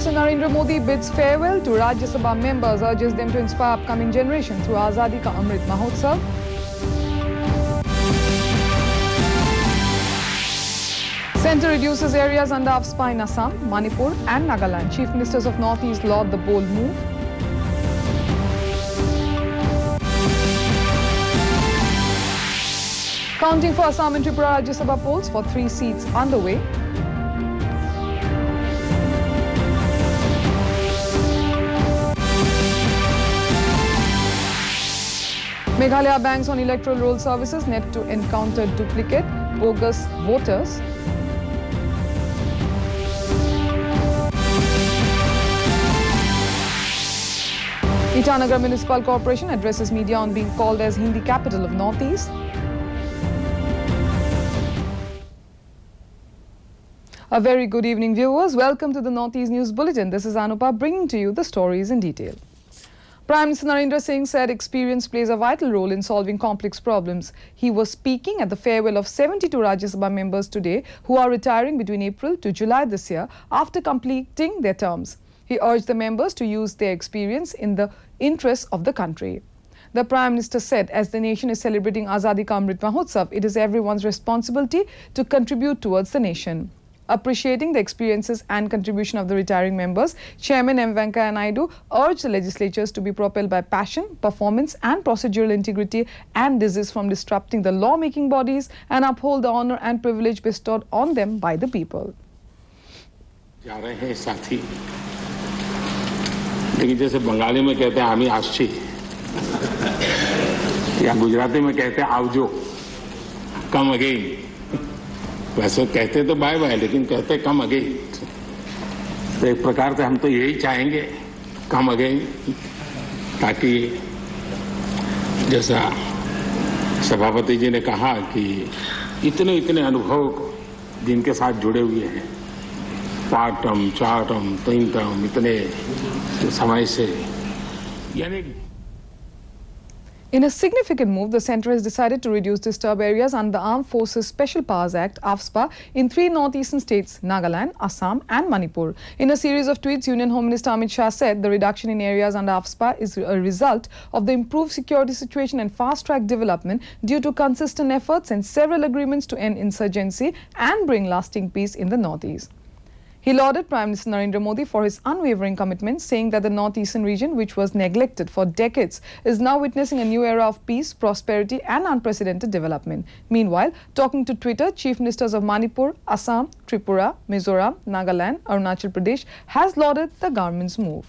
Minister Narendra Modi bids farewell to Rajya Sabha members, urges them to inspire upcoming generation through Azadi Ka Amrit Mahotsav. Centre reduces areas under AFSPA in Assam, Manipur and Nagaland. Chief Ministers of North-East laud the bold move. Counting for Assam and Tripura Rajya Sabha polls for 3 seats underway. Meghalaya banks on electoral roll services net to encounter duplicate, bogus voters. Itanagar Municipal Corporation addresses media on being called as Hindi capital of Northeast. A very good evening, viewers. Welcome to the Northeast News Bulletin. This is Anupa bringing to you the stories in detail. Prime Minister Narendra Singh said experience plays a vital role in solving complex problems. He was speaking at the farewell of 72 Rajya Sabha members today who are retiring between April to July this year after completing their terms. He urged the members to use their experience in the interests of the country. The Prime Minister said as the nation is celebrating Azadi Ka Amrit Mahotsav, it is everyone's responsibility to contribute towards the nation. Appreciating the experiences and contribution of the retiring members, Chairman M. Venkaiah Naidu urged the legislatures to be propelled by passion, performance and procedural integrity and desist from disrupting the law-making bodies and uphold the honor and privilege bestowed on them by the people. जा रहे हैं साथी, लेकिन जैसे बंगाली में कहते हैं आमी आशी या गुजराती में कहते हैं आवजो, कम अगेन। वैसे कहते तो बाय बाय, लेकिन कहते कम अगेन। तो एक प्रकार से हम तो यही चाहेंगे, कम अगेन, ताकि जैसा सभापति जी ने कहा कि इतने इतने अनुभव जिनके साथ जुड़े हुए हैं, 5 टर्म, 4 टर्म, 3 टर्म, इतने समय से, यानी in a significant move, the centre has decided to reduce disturbed areas under the Armed Forces Special Powers Act (AFSPA) in 3 northeastern states, Nagaland, Assam and Manipur. In a series of tweets, Union Home Minister Amit Shah said the reduction in areas under AFSPA is a result of the improved security situation and fast-track development due to consistent efforts and several agreements to end insurgency and bring lasting peace in the northeast. He lauded Prime Minister Narendra Modi for his unwavering commitment, saying that the northeastern region, which was neglected for decades, is now witnessing a new era of peace, prosperity and unprecedented development. Meanwhile, talking to Twitter, Chief Ministers of Manipur, Assam, Tripura, Mizoram, Nagaland, Arunachal Pradesh has lauded the government's move.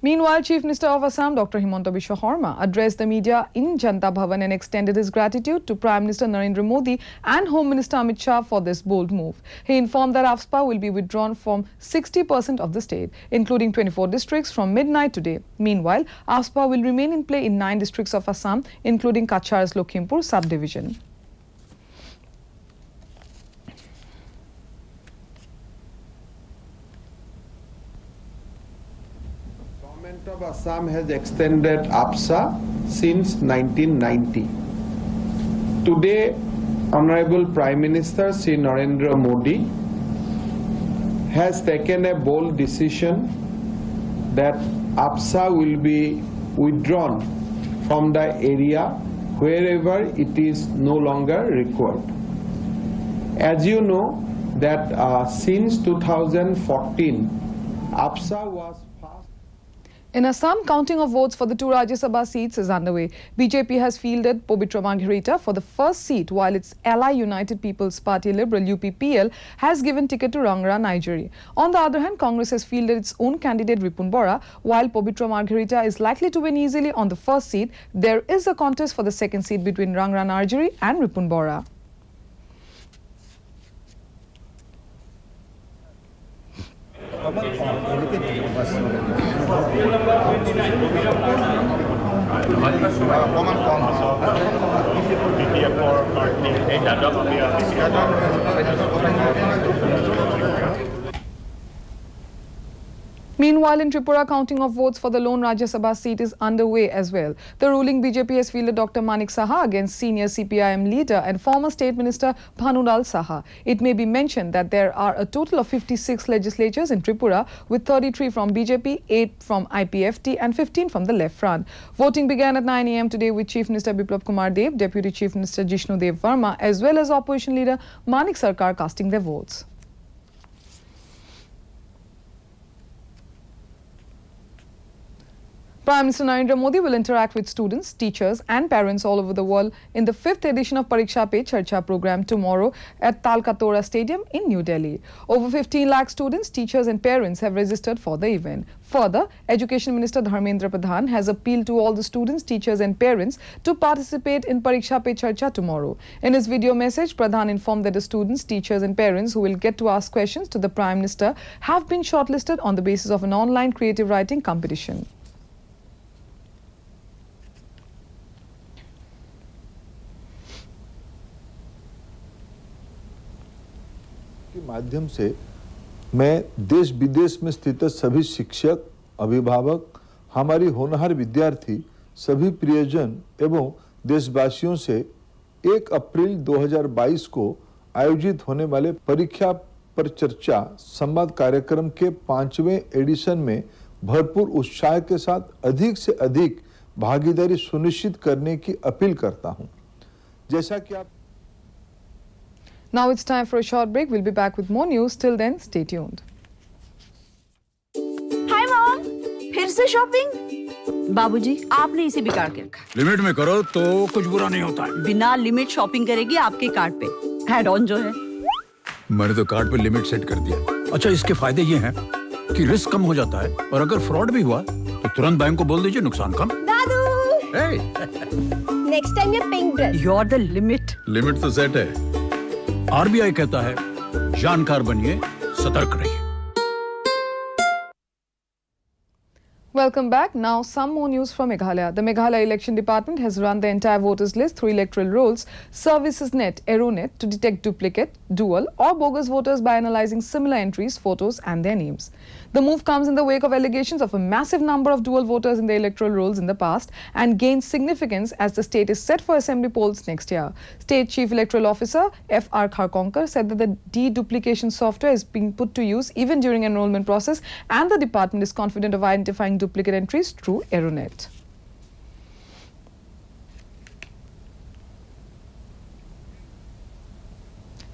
Meanwhile, Chief Minister of Assam, Dr. Himanta Biswa Sarma, addressed the media in Janata Bhavan and extended his gratitude to Prime Minister Narendra Modi and Home Minister Amit Shah for this bold move. He informed that AFSPA will be withdrawn from 60% of the state, including 24 districts from midnight today. Meanwhile, AFSPA will remain in play in 9 districts of Assam, including Kachar's Lokhimpur subdivision. Government of Assam has extended AFSA since 1990. Today, Honorable Prime Minister Sri Narendra Modi has taken a bold decision that AFSA will be withdrawn from the area wherever it is no longer required. As you know that since 2014, AFSA was in Assam, counting of votes for the 2 Rajya Sabha seats is underway. BJP has fielded Pabitra Margherita for the first seat, while its ally United People's Party Liberal UPPL has given ticket to Rangra Naijari. On the other hand, Congress has fielded its own candidate Ripun Bora. While Pabitra Margherita is likely to win easily on the first seat, there is a contest for the second seat between Rangra Naijari and Ripun Bora. Meanwhile, in Tripura, counting of votes for the lone Rajya Sabha seat is underway as well. The ruling BJP has fielded Dr. Manik Saha against senior CPIM leader and former State Minister Bhanulal Saha. It may be mentioned that there are a total of 56 legislatures in Tripura, with 33 from BJP, 8 from IPFT and 15 from the Left Front. Voting began at 9 a.m. today with Chief Minister Biplab Kumar Dev, Deputy Chief Minister Jishnu Dev Verma as well as opposition leader Manik Sarkar casting their votes. Prime Minister Narendra Modi will interact with students, teachers and parents all over the world in the 5th edition of Pariksha Pe Charcha program tomorrow at Talkatora Stadium in New Delhi. Over 15 lakh students, teachers and parents have registered for the event. Further, Education Minister Dharmendra Pradhan has appealed to all the students, teachers and parents to participate in Pariksha Pe Charcha tomorrow. In his video message, Pradhan informed that the students, teachers and parents who will get to ask questions to the Prime Minister have been shortlisted on the basis of an online creative writing competition. के माध्यम से मैं देश विदेश में स्थित सभी शिक्षक, अभिभावक, हमारी होनहार विद्यार्थी, सभी प्रियजन एवं देशवासियों से 1 अप्रैल 2022 को आयोजित होने वाले परीक्षा पर चर्चा संवाद कार्यक्रम के 5वें एडिशन में भरपूर उत्साह के साथ अधिक से अधिक भागीदारी सुनिश्चित करने की अपील करता हूं। जैसा कि आप Now it's time for a short break. We'll be back with more news. Till then, stay tuned. Hi mom, फिर से शॉपिंग? बाबूजी, आपने इसे बिगाड़ के रखा। लिमिट में करो तो कुछ बुरा नहीं होता है। बिना लिमिट शॉपिंग करेगी आपके कार्ड पे। ऐड ऑन जो है। मैंने तो कार्ड पे लिमिट सेट कर दिया। अच्छा, इसके फायदे ये हैं कि रिस्क कम हो जाता है और अगर फ्रॉड भी हुआ तो तुरंत बैंक को बोल दीजिए, नुकसान कम। दादू! Next time you're pink dress. You're the limit. Limit तो सेट है। आरबीआई कहता है, जानकार बनिए, सतर्क रहिए। Welcome back. Now some more news from Meghalaya. The Meghalaya Election Department has run the entire voters list through electoral rolls, services net, Aeronet to detect duplicate, dual or bogus voters by analysing similar entries, photos and their names. The move comes in the wake of allegations of a massive number of dual voters in the electoral rolls in the past and gains significance as the state is set for assembly polls next year. State Chief Electoral Officer F.R. Kharkonkar said that the deduplication software is being put to use even during enrollment process and the department is confident of identifying duplicate entries through Aeronet.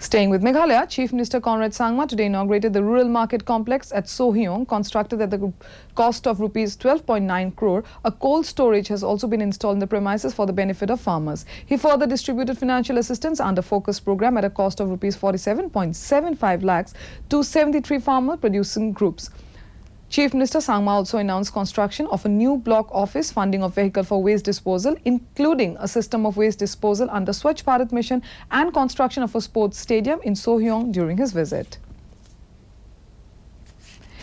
Staying with Meghalaya, Chief Minister Conrad Sangma today inaugurated the rural market complex at Sohyong, constructed at the cost of rupees 12.9 crore. A cold storage has also been installed in the premises for the benefit of farmers. He further distributed financial assistance under Focus program at a cost of rupees 47.75 lakhs to 73 farmer producing groups. Chief Minister Sangma also announced construction of a new block office, funding of vehicle for waste disposal, including a system of waste disposal under Swachh Bharat mission and construction of a sports stadium in Sohyong during his visit.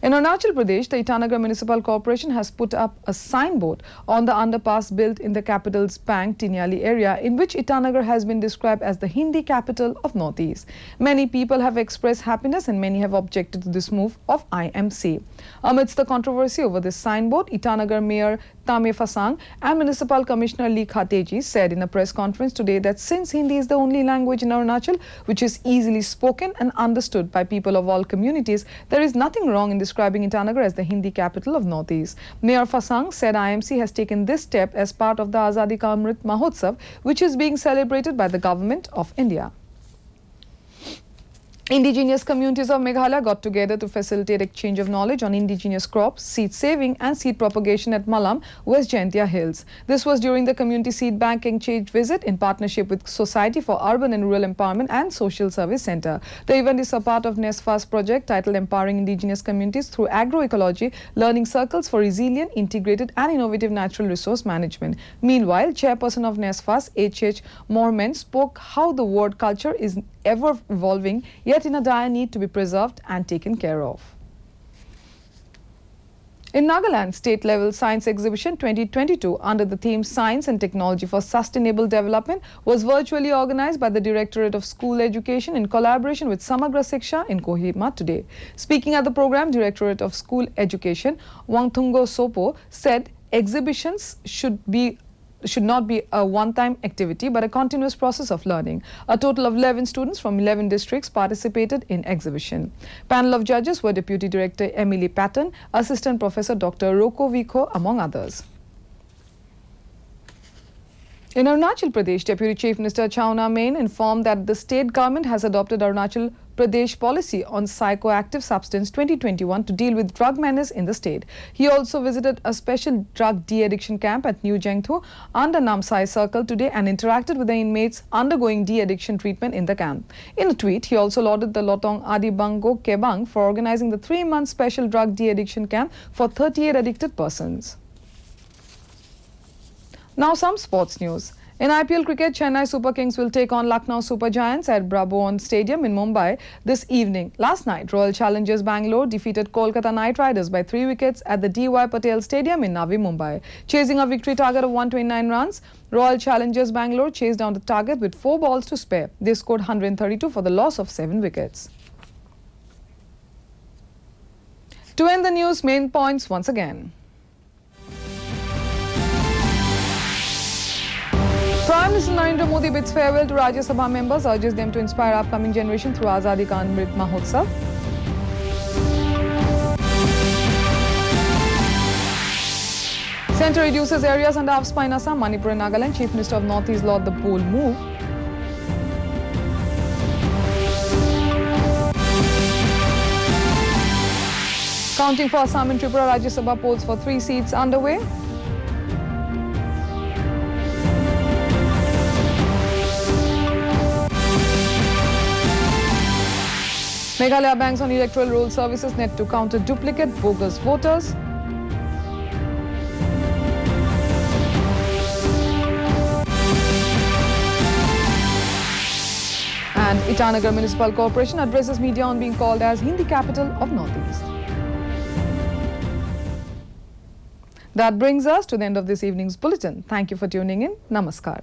In Arunachal Pradesh, the Itanagar Municipal Corporation has put up a signboard on the underpass built in the capital's Pang Tinyali area, in which Itanagar has been described as the Hindi capital of Northeast. Many people have expressed happiness and many have objected to this move of IMC. Amidst the controversy over this signboard, Itanagar Mayor Tame Fasang and Municipal Commissioner Lee Khateji said in a press conference today that since Hindi is the only language in Arunachal which is easily spoken and understood by people of all communities, there is nothing wrong in describing Itanagar as the Hindi capital of Northeast. Mayor Fasang said IMC has taken this step as part of the Azadi Ka Amrit Mahotsav, which is being celebrated by the Government of India. Indigenous communities of Meghalaya got together to facilitate exchange of knowledge on indigenous crops, seed saving and seed propagation at Malam, West Jaintia Hills. This was during the Community Seed Bank Exchange visit in partnership with Society for Urban and Rural Empowerment and Social Service Centre. The event is a part of NESFA's project titled Empowering Indigenous Communities through Agroecology, Learning Circles for Resilient, Integrated and Innovative Natural Resource Management. Meanwhile, Chairperson of NESFA's H.H. Moorman spoke how the word culture is ever evolving, yet in a dire need to be preserved and taken care of. In Nagaland, state-level science exhibition 2022 under the theme Science and Technology for Sustainable Development was virtually organized by the Directorate of School Education in collaboration with Samagra Shiksha in Kohima today. Speaking at the program, Directorate of School Education Wangthungo Sopo said exhibitions should not be a one-time activity but a continuous process of learning. A total of 11 students from 11 districts participated in exhibition. Panel of judges were Deputy Director Emily Patton, Assistant Professor Dr. Roko Viko, among others. In Arunachal Pradesh, Deputy Chief Minister Chauna Main informed that the state government has adopted Arunachal Pradesh policy on psychoactive substance 2021 to deal with drug menace in the state. He also visited a special drug de-addiction camp at New Jengthu under Namsai Circle today and interacted with the inmates undergoing de-addiction treatment in the camp. In a tweet, he also lauded the Lotong Adibango Kebang for organizing the 3-month special drug de-addiction camp for 38 addicted persons. Now some sports news. In IPL cricket, Chennai Super Kings will take on Lucknow Super Giants at Brabon Stadium in Mumbai this evening. Last night, Royal Challengers Bangalore defeated Kolkata Knight Riders by 3 wickets at the D.Y. Patel Stadium in Navi Mumbai. Chasing a victory target of 129 runs, Royal Challengers Bangalore chased down the target with 4 balls to spare. They scored 132 for the loss of 7 wickets. To end the news, main points once again. Prime Minister Narendra Modi bids farewell to Rajya Sabha members, urges them to inspire upcoming generation through Azadi Ka Amrit Mahotsav. Centre reduces areas under AFSPA in Assam, Manipur and Nagaland. Chief Minister of North-East lauded the bold move. Counting for Assam and Tripura, Rajya Sabha polls for 3 seats underway. Meghalaya banks on electoral roll services net to counter duplicate bogus voters. And Itanagar Municipal Corporation addresses media on being called as Hindi capital of Northeast. That brings us to the end of this evening's bulletin. Thank you for tuning in. Namaskar.